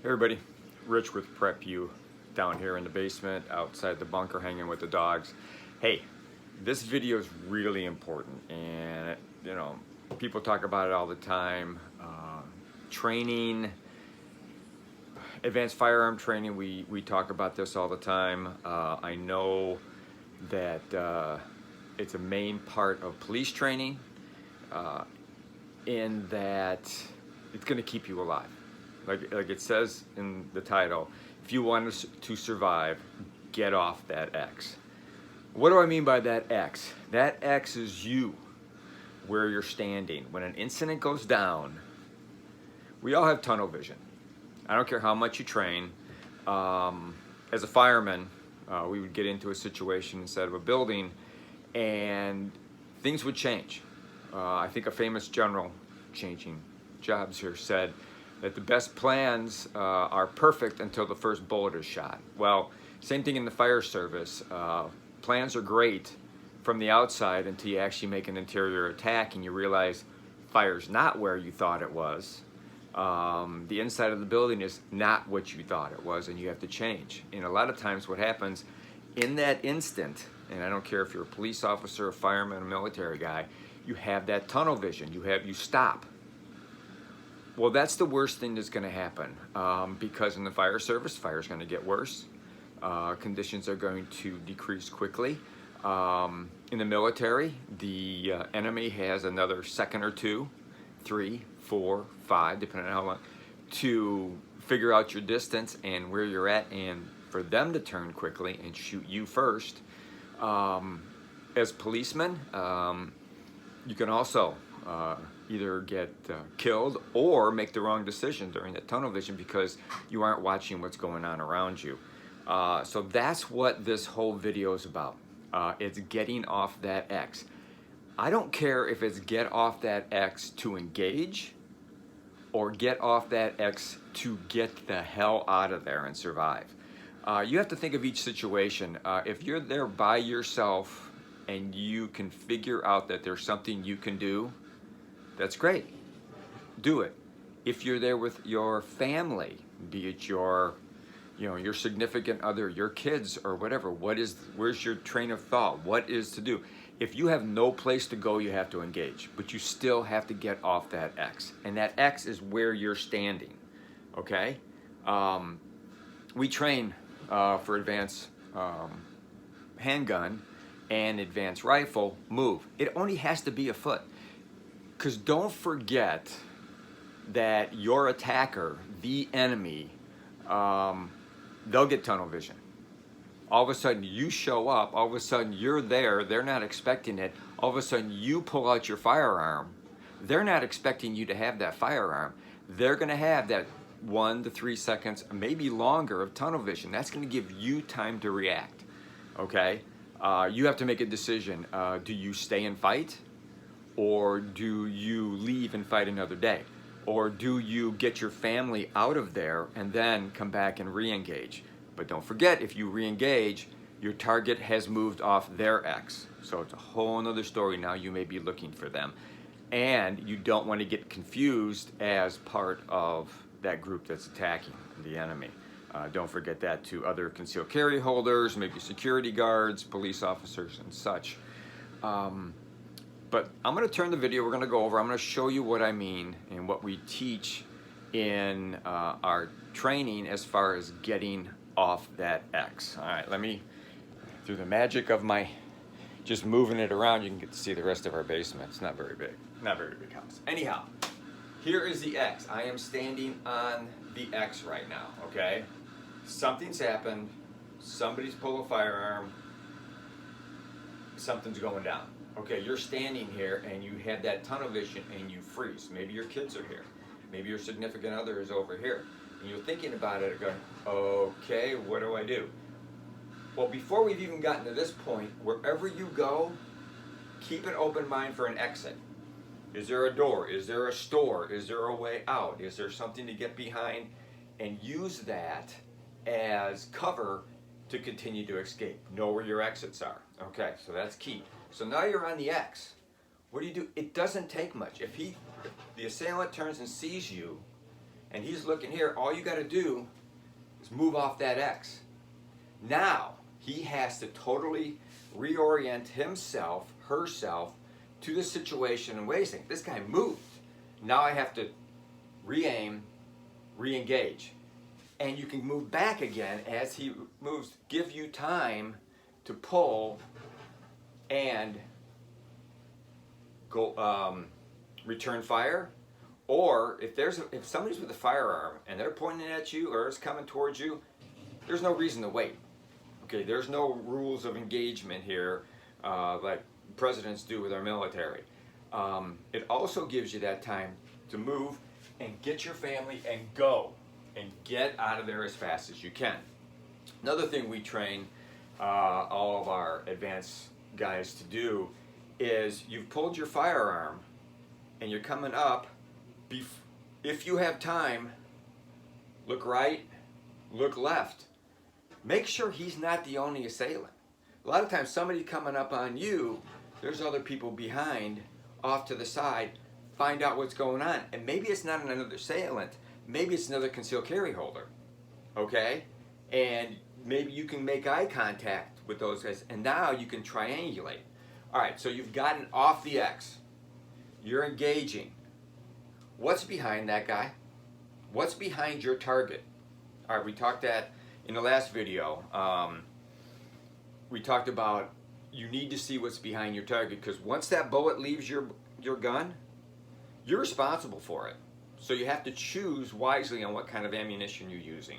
Hey everybody, Rich with PrepU down here in the basement outside the bunker hanging with the dogs. Hey, this video is really important and people talk about it all the time. Training, advanced firearm training, we talk about this all the time. I know that it's a main part of police training in that it's going to keep you alive. Like it says in the title, if you want to survive, get off that X. What do I mean by that X? That X is you, where you're standing. When an incident goes down, we all have tunnel vision. I don't care how much you train. As a fireman, we would get into a situation inside of a building and things would change. I think a famous general changing jobs here said that the best plans are perfect until the first bullet is shot. Well, same thing in the fire service. Plans are great from the outside until you actually make an interior attack and you realize fire's not where you thought it was. The inside of the building is not what you thought it was, and you have to change. And a lot of times what happens in that instant, and I don't care if you're a police officer, a fireman, a military guy, you have that tunnel vision. You stop. Well, that's the worst thing that's going to happen because in the fire service, fire is going to get worse. Conditions are going to decrease quickly. In the military, the enemy has another second or two, 3, 4, 5, depending on how long, to figure out your distance and where you're at, and for them to turn quickly and shoot you first. As policemen, you can also either get killed or make the wrong decision during that tunnel vision because you aren't watching what's going on around you. So that's what this whole video is about. It's getting off that X. I don't care if it's get off that X to engage or get off that X to get the hell out of there and survive. You have to think of each situation. If you're there by yourself and you can figure out that there's something you can do, that's great. Do it. If you're there with your family, be it your significant other, your kids or whatever, where's your train of thought? What is to do? If you have no place to go, you have to engage, but you still have to get off that X. And that X is where you're standing, okay? We train for advanced handgun and advanced rifle, move. It only has to be a foot. Because don't forget that your attacker, the enemy, they'll get tunnel vision. All of a sudden you show up, all of a sudden you're there, they're not expecting it. All of a sudden you pull out your firearm. They're not expecting you to have that firearm. They're gonna have that 1 to 3 seconds, maybe longer of tunnel vision. That's gonna give you time to react, okay? You have to make a decision. Do you stay and fight? Or do you leave and fight another day? Or do you get your family out of there and then come back and re-engage? But don't forget, if you re-engage, your target has moved off their X. So it's a whole nother story. Now you may be looking for them. And you don't want to get confused as part of that group that's attacking the enemy. Don't forget that to other concealed carry holders, maybe security guards, police officers, and such. But I'm going to turn the video, we're going to go over, I'm going to show you what I mean and what we teach in our training as far as getting off that X. All right, let me, through the magic of my just moving it around, you can get to see the rest of our basement. It's not very big, not very big house. Anyhow, here is the X. I am standing on the X right now, okay? Something's happened, somebody's pulled a firearm, something's going down. Okay, you're standing here and you had that tunnel vision and you freeze. Maybe your kids are here. Maybe your significant other is over here. And you're thinking about it, going, okay, what do I do? Well, before we've even gotten to this point, wherever you go, keep an open mind for an exit. Is there a door? Is there a store? Is there a way out? Is there something to get behind? And use that as cover to continue to escape. Know where your exits are. Okay, so that's key. So now you're on the X. What do? It doesn't take much. If the assailant turns and sees you, and he's looking here, all you got to do is move off that X. Now he has to totally reorient himself, herself, to the situation and ways things. This guy moved. Now I have to re-aim, re-engage. And you can move back again as he moves, give you time to pull and go return fire. Or if somebody's with a firearm and they're pointing at you or it's coming towards you, there's no reason to wait. Okay, there's no rules of engagement here like presidents do with our military. It also gives you that time to move and get your family and go and get out of there as fast as you can. Another thing we train all of our advanced guys to do is you've pulled your firearm and you're coming up. If you have time, look right, look left. Make sure he's not the only assailant. A lot of times somebody coming up on you, there's other people behind, off to the side. Find out what's going on. And maybe it's not another assailant. Maybe it's another concealed carry holder. Okay? And maybe you can make eye contact with those guys. And now you can triangulate. All right, so you've gotten off the X. You're engaging. What's behind that guy? What's behind your target? All right, we talked that in the last video. We talked about you need to see what's behind your target, because once that bullet leaves your gun, you're responsible for it. So you have to choose wisely on what kind of ammunition you're using.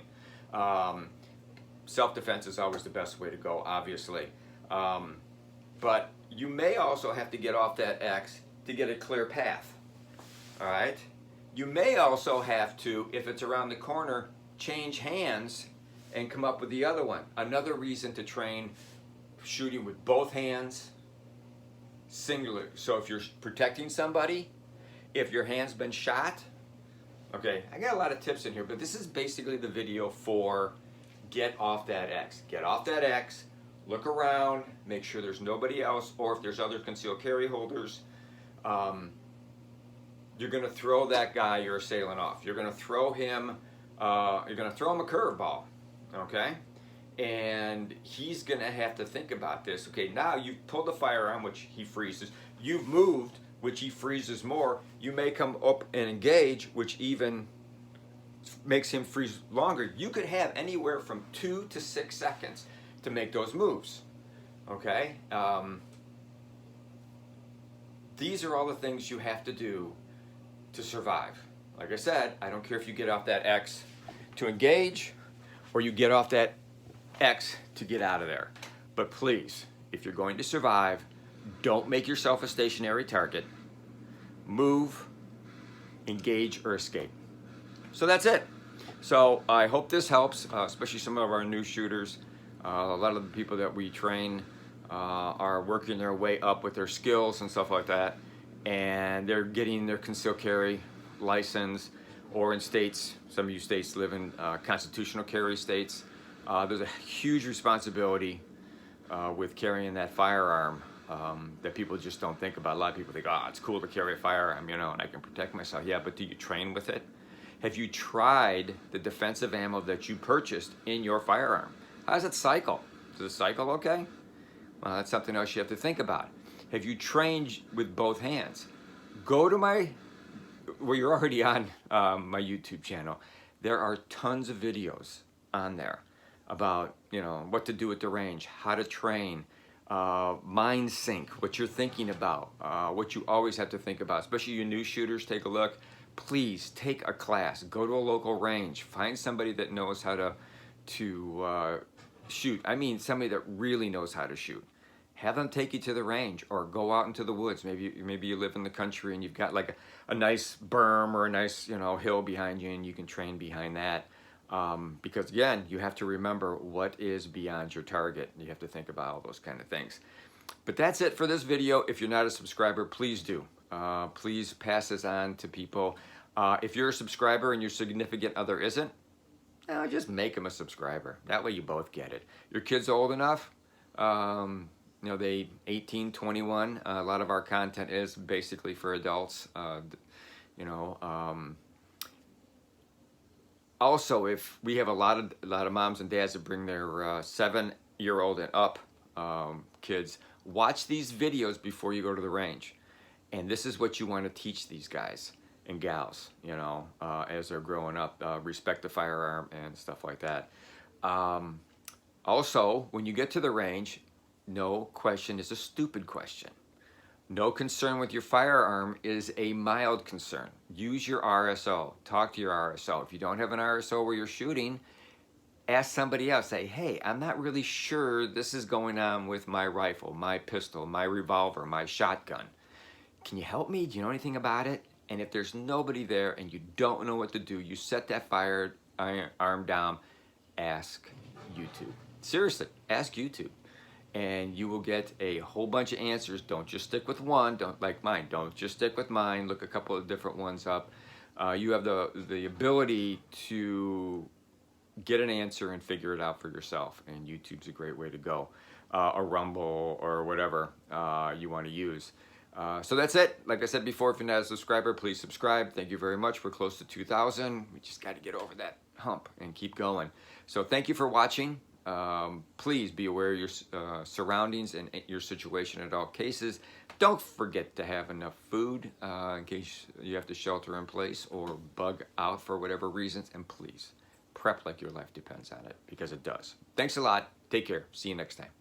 Self-defense is always the best way to go, obviously. But you may also have to get off that X to get a clear path. All right? You may also have to, if it's around the corner, change hands and come up with the other one. Another reason to train shooting with both hands, singular. So if you're protecting somebody, if your hand's been shot, okay, I got a lot of tips in here, but this is basically the video for get off that X. Get off that X, look around, make sure there's nobody else, or if there's other concealed carry holders, you're going to throw that guy, your assailant, off. You're going to throw him a curveball, okay? And he's going to have to think about this. Okay, now you've pulled the firearm, which he freezes. You've moved, which he freezes more. You may come up and engage, which even makes him freeze longer. You could have anywhere from 2 to 6 seconds to make those moves, okay? These are all the things you have to do to survive. Like I said, I don't care if you get off that X to engage or you get off that X to get out of there. But please, if you're going to survive, don't make yourself a stationary target. Move, engage, or escape. So that's it. So I hope this helps, especially some of our new shooters. A lot of the people that we train are working their way up with their skills and stuff like that. And they're getting their concealed carry license, or in states, some of you states live in constitutional carry states. There's a huge responsibility with carrying that firearm that people just don't think about. A lot of people think, oh, it's cool to carry a firearm, you know, and I can protect myself. Yeah, but do you train with it? Have you tried the defensive ammo that you purchased in your firearm? How does it cycle? Does it cycle okay? Well, that's something else you have to think about. Have you trained with both hands? Go to well, you're already on my YouTube channel. There are tons of videos on there about, you know, what to do at the range, how to train, mind sync, what you're thinking about, what you always have to think about, especially you new shooters. Take a look. Please take a class. Go to a local range. Find somebody that knows how to shoot. I mean, somebody that really knows how to shoot. Have them take you to the range, or go out into the woods. Maybe you live in the country and you've got like a nice berm or a nice, you know, hill behind you, and you can train behind that. Because again, you have to remember what is beyond your target. You have to think about all those kind of things. But that's it for this video. If you're not a subscriber, please do. Please pass this on to people. If you're a subscriber and your significant other isn't, just make them a subscriber. That way you both get it. Your kid's old enough, you know, they 18, 21. A lot of our content is basically for adults. You know, Also, if we have a lot of moms and dads that bring their 7-year-old and up kids, watch these videos before you go to the range. And this is what you want to teach these guys and gals, you know, as they're growing up. Respect the firearm and stuff like that. Also, when you get to the range, no question is a stupid question. No concern with your firearm is a mild concern. Use your RSO. Talk to your RSO. If you don't have an RSO where you're shooting, ask somebody else. Say, hey, I'm not really sure this is going on with my rifle, my pistol, my revolver, my shotgun. Can you help me? Do you know anything about it? And if there's nobody there and you don't know what to do, you set that firearm down, ask YouTube. Seriously, ask YouTube. And you will get a whole bunch of answers. Don't just stick with one. Don't like mine. Don't just stick with mine. Look a couple of different ones up. You have the ability to get an answer and figure it out for yourself. And YouTube's a great way to go. Or Rumble or whatever you want to use. So that's it. Like I said before, if you're not a subscriber, please subscribe. Thank you very much. We're close to 2,000. We just got to get over that hump and keep going. So thank you for watching. Please be aware of your surroundings and your situation at all cases. Don't forget to have enough food in case you have to shelter in place or bug out for whatever reasons. And please, prep like your life depends on it, because it does. Thanks a lot. Take care. See you next time.